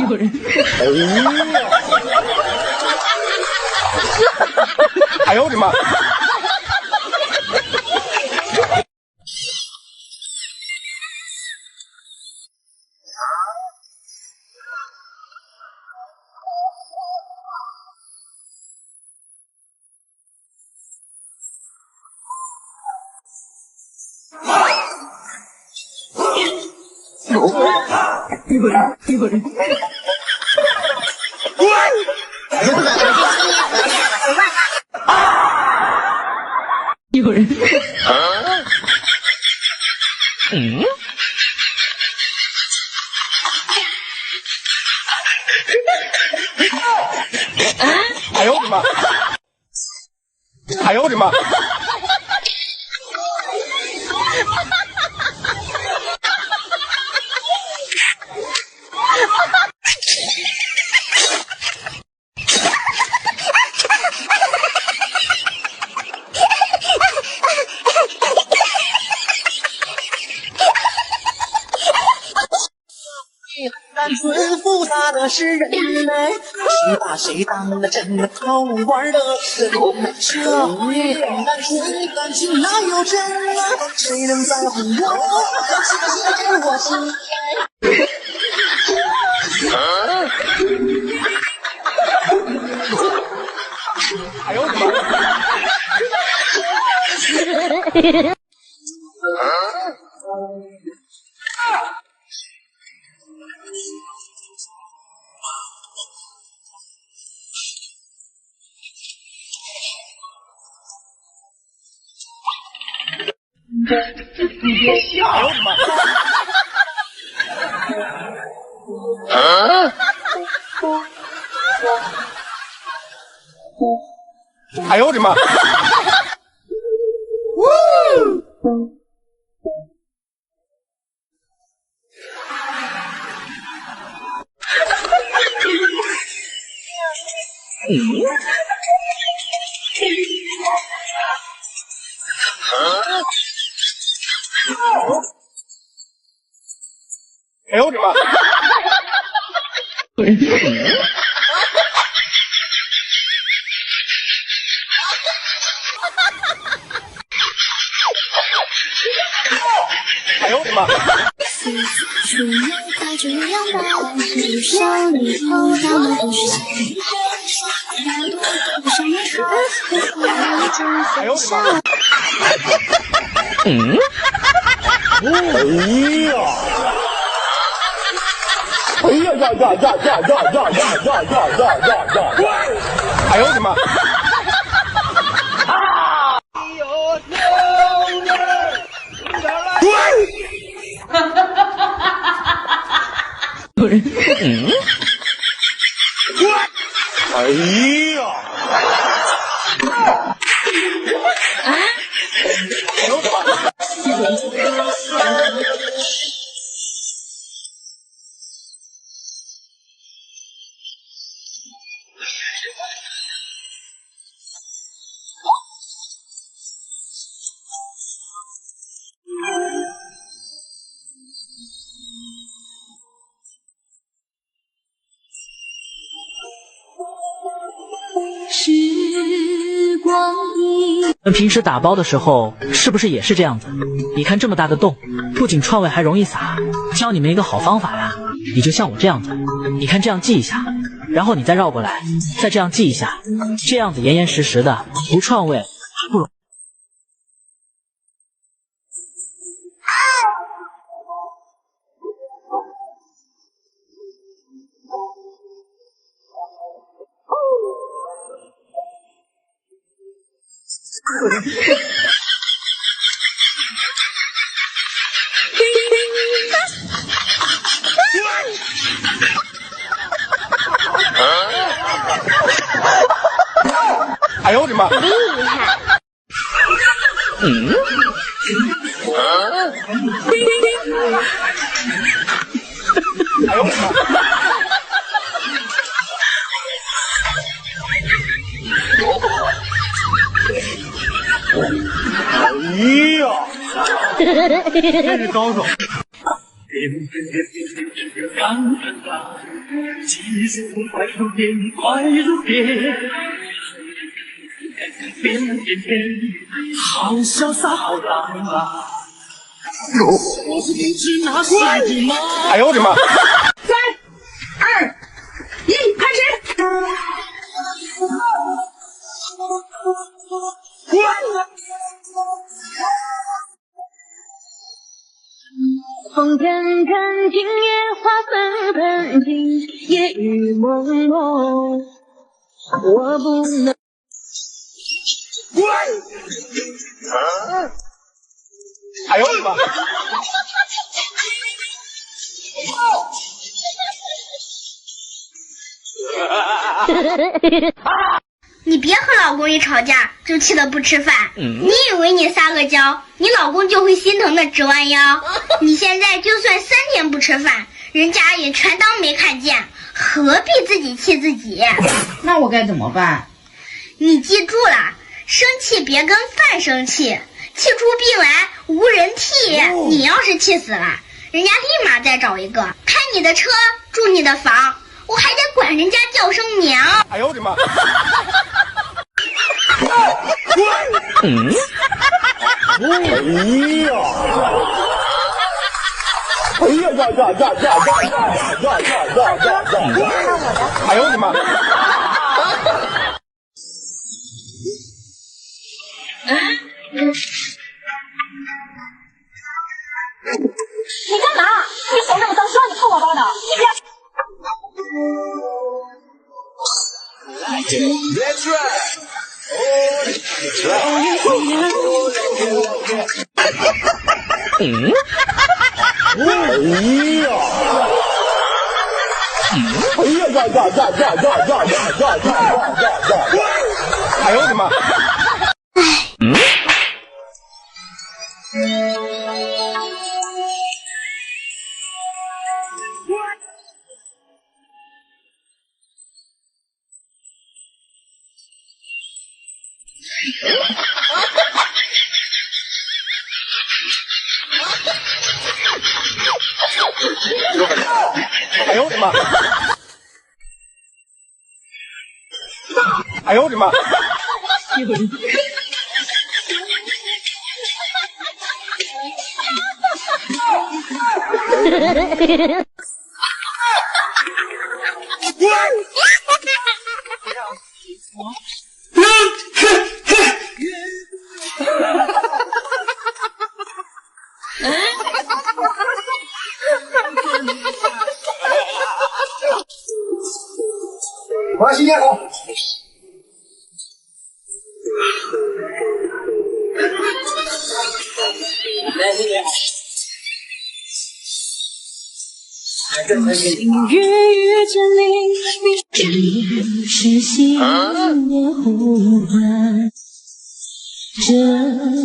有人。哎呦我的妈！有人。有人。嗯？哎呦我的妈！哎呦我的妈！单纯复杂的是人类，谁把谁当了真的好玩的神？社会很单纯，感情哪有真啊？谁能在乎我？是我心哎呦我的妈！你别笑！哎呦我的妈！哎呦我的妈！哎呦我的妈！哎呦我的妈！哎呦我的妈！嗯？哎呀！哎呀！哎呦我的妈！有人。嗯？哎呀！哎呦我的妈！时光一。平时打包的时候是不是也是这样子？你看这么大个洞，不仅串位还容易洒。教你们一个好方法呀，你就像我这样子，你看这样系一下，然后你再绕过来，再这样系一下，这样子严严实实的，不串位不容易。哎呦我的妈！厉害！嗯？哎呦我的妈！哎呀！真是高手。其实我快如电，快如电，变变变，好潇洒，好浪漫。我是不知那是你吗？哎呦我的妈！ 3、2、1，开始。风阵阵，今夜花纷纷，今夜雨蒙蒙，我不能。哎呦我的妈！你别和老公一吵架就气得不吃饭，你以为你撒个娇，你老公就会心疼的直弯腰？你现在就算3天不吃饭，人家也全当没看见，何必自己气自己？那我该怎么办？你记住了，生气别跟饭生气，气出病来无人替。你要是气死了，人家立马再找一个，开你的车，住你的房，我还得管人家叫声娘。哎呦我的妈！哎呀！哎呀呀呀呀呀呀呀呀呀呀呀呀呀！哎呦我的妈！你干嘛？你手这么脏，谁让你碰我包的？你别。 That's right. That's right. 哎呀！哎呀呀呀呀呀呀呀呀呀呀呀呀！哎呦我的妈！哎呦我的妈！哎呦我的妈！马新年好。雨遇着你，这是心的呼唤，这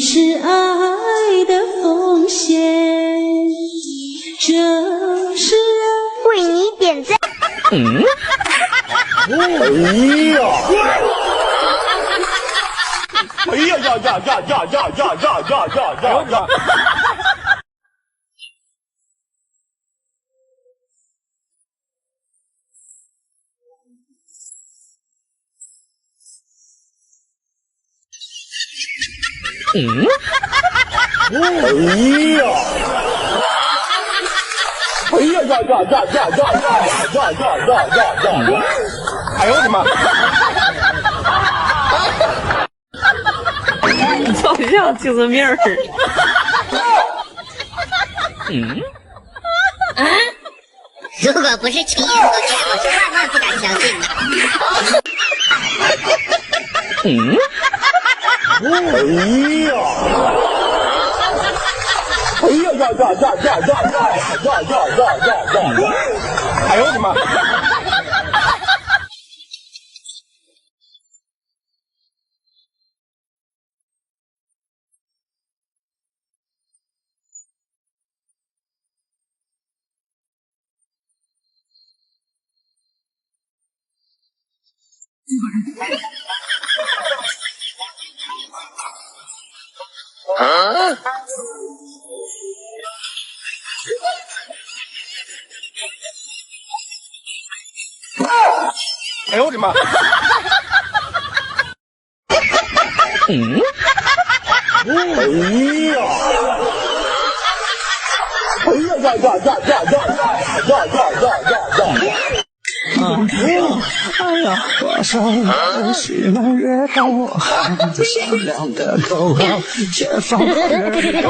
是爱的奉献，这是爱。为你点赞。哎呀！哎呀呀呀呀呀呀呀呀呀呀呀！哎呀！哎呀呀呀呀呀呀呀呀呀呀呀！哎呦我的妈！就像精神病似的。如果不是亲眼所见，我是万万不敢相信的。哎呀！哎呀呀呀呀呀呀呀呀呀呀呀！哎呦我的妈！哎呦我的妈！嗯？哎呀！哎呀呀呀呀呀呀呀呀！哎呀，挂上了许满月高，响亮的口号，解放人都知道。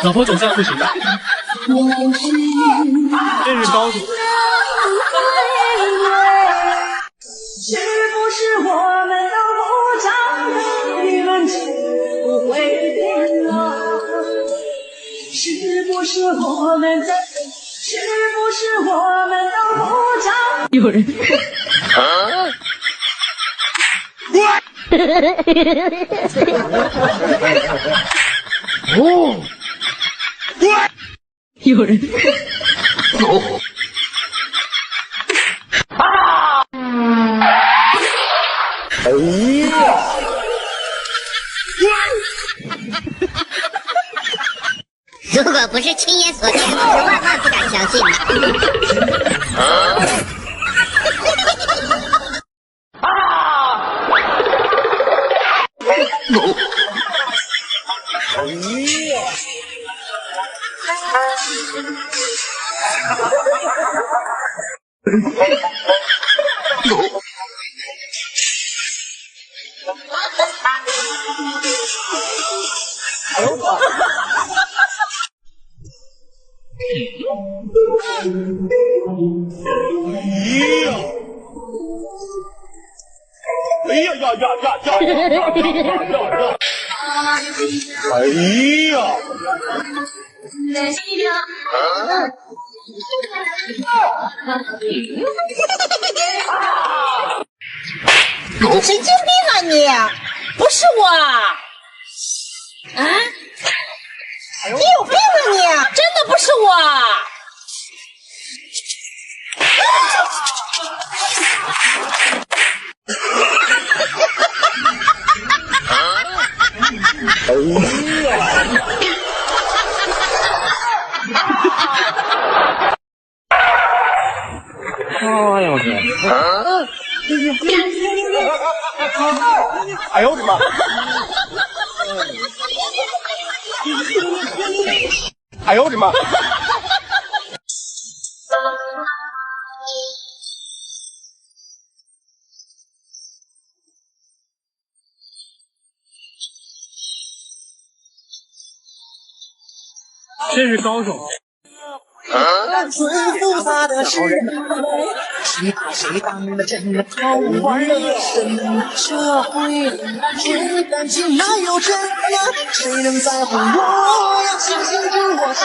老婆总这样不行的，真是高手。是不是我们都不长大，你们就不会变老？是不是我们的？是不是我们都不长？有人。哦，有人。哎呀！如果不是亲眼所见，我是万万不敢相信的。哎呀呀呀呀呀呀！哎呀！神经病啊你！不是我啊！你有病啊你！真的不是我！哎呀！哎呦我天！哎呦我的妈！哎呦我的妈！真是高手。单纯复杂的是人类，谁怕谁当了真的好玩的神社会，谁感情哪有真呀？谁能在乎我呀？相信着我心